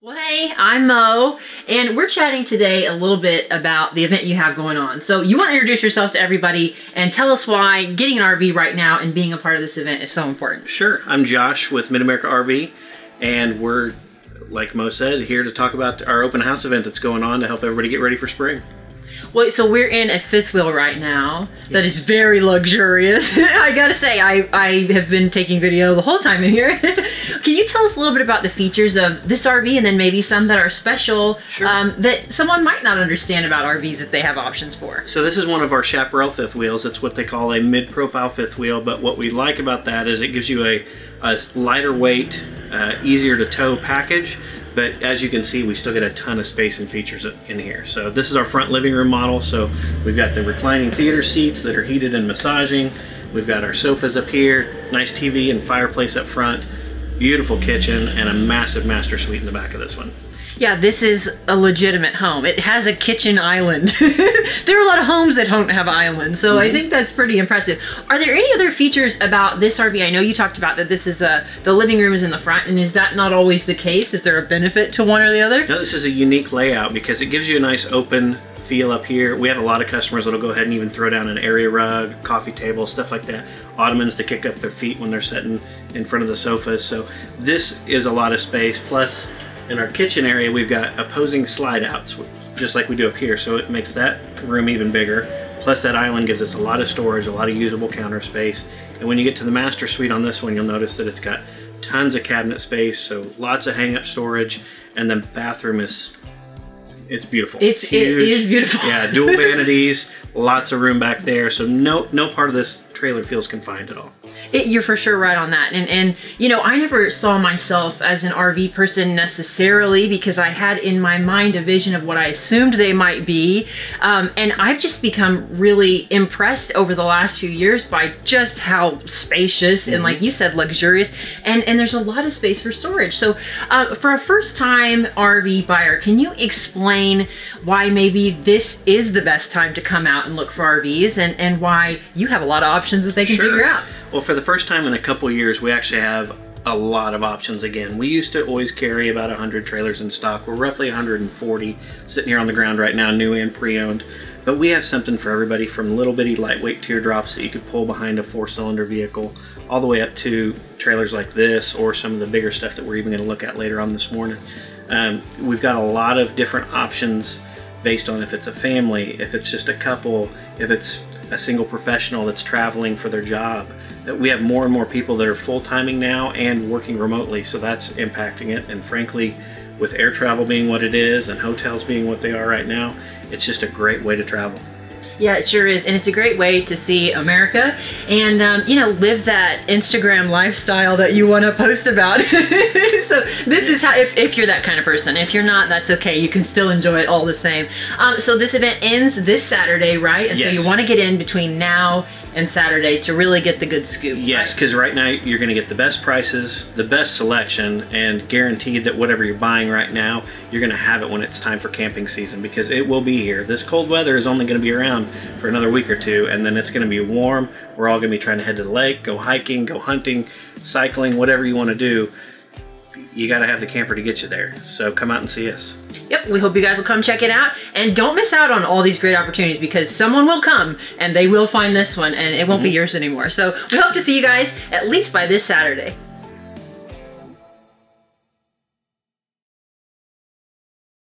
Well, hey, I'm Mo, and we're chatting today a little bit about the event you have going on. So you want to introduce yourself to everybody and tell us why getting an RV right now and being a part of this event is so important. Sure. I'm Josh with Mid-America RV, and we're, like Mo said, here to talk about our open house event that's going on to help everybody get ready for spring. Well, so we're in a fifth wheel right now that is very luxurious. I gotta say, I have been taking video the whole time in here. Can you tell us a little bit about the features of this RV and then maybe some that are special that someone might not understand about RVs that they have options for? So this is one of our Chaparral fifth wheels. It's what they call a mid-profile fifth wheel, but what we like about that is it gives you a lighter weight, easier to tow package. But as you can see, we still get a ton of space and features in here. So this is our front living room model. So we've got the reclining theater seats that are heated and massaging. We've got our sofas up here, nice TV and fireplace up front, beautiful kitchen, and a massive master suite in the back of this one. Yeah, this is a legitimate home. It has a kitchen island. There are a lot of homes that don't have islands, so I think that's pretty impressive. Are there any other features about this RV? I know you talked about that this is the living room is in the front, and is that not always the case? Is there a benefit to one or the other? No, this is a unique layout because it gives you a nice open feel up here. We have a lot of customers that'll go ahead and even throw down an area rug, coffee table, stuff like that. Ottomans to kick up their feet when they're sitting in front of the sofas. So this is a lot of space. Plus, in our kitchen area, we've got opposing slide outs, just like we do up here. So it makes that room even bigger. Plus that island gives us a lot of storage, a lot of usable counter space. And when you get to the master suite on this one, you'll notice that it's got tons of cabinet space. So lots of hang up storage. And the bathroom it's beautiful. It is beautiful. Yeah, dual vanities, lots of room back there. So no part of this trailer feels confined at all. You're for sure right on that. And you know, I never saw myself as an RV person necessarily because I had in my mind a vision of what I assumed they might be. And I've just become really impressed over the last few years by just how spacious and, like you said, luxurious. And there's a lot of space for storage. So for a first-time RV buyer, can you explain why maybe this is the best time to come out and look for RVs and why you have a lot of options that they can figure out? Well, for the first time in a couple years, we actually have a lot of options again. We used to always carry about 100 trailers in stock. We're roughly 140 sitting here on the ground right now, new and pre-owned. But we have something for everybody from little bitty lightweight teardrops that you could pull behind a 4-cylinder vehicle, all the way up to trailers like this or some of the bigger stuff that we're even going to look at later on this morning. We've got a lot of different options based on if it's a family, if it's just a couple, if it's a single professional that's traveling for their job. We have more and more people that are full-timing now and working remotely, so that's impacting it. And frankly, with air travel being what it is and hotels being what they are right now, it's just a great way to travel. Yeah, it sure is. And it's a great way to see America and, you know, live that Instagram lifestyle that you want to post about. So this is how, if you're that kind of person. If you're not, that's okay. You can still enjoy it all the same. So this event ends this Saturday, right? And yes. So you want to get in between now and Saturday to really get the good scoop. Yes, because right now you're going to get the best prices, the best selection, and guaranteed that whatever you're buying right now, you're going to have it when it's time for camping season, because it will be here. This cold weather is only going to be around for another week or two, and then it's going to be warm. We're all going to be trying to head to the lake, go hiking, go hunting, cycling, whatever you want to do. You got to have the camper to get you there. So come out and see us. Yep, we hope you guys will come check it out. And don't miss out on all these great opportunities, because someone will come and they will find this one and it won't be yours anymore. So we hope to see you guys at least by this Saturday.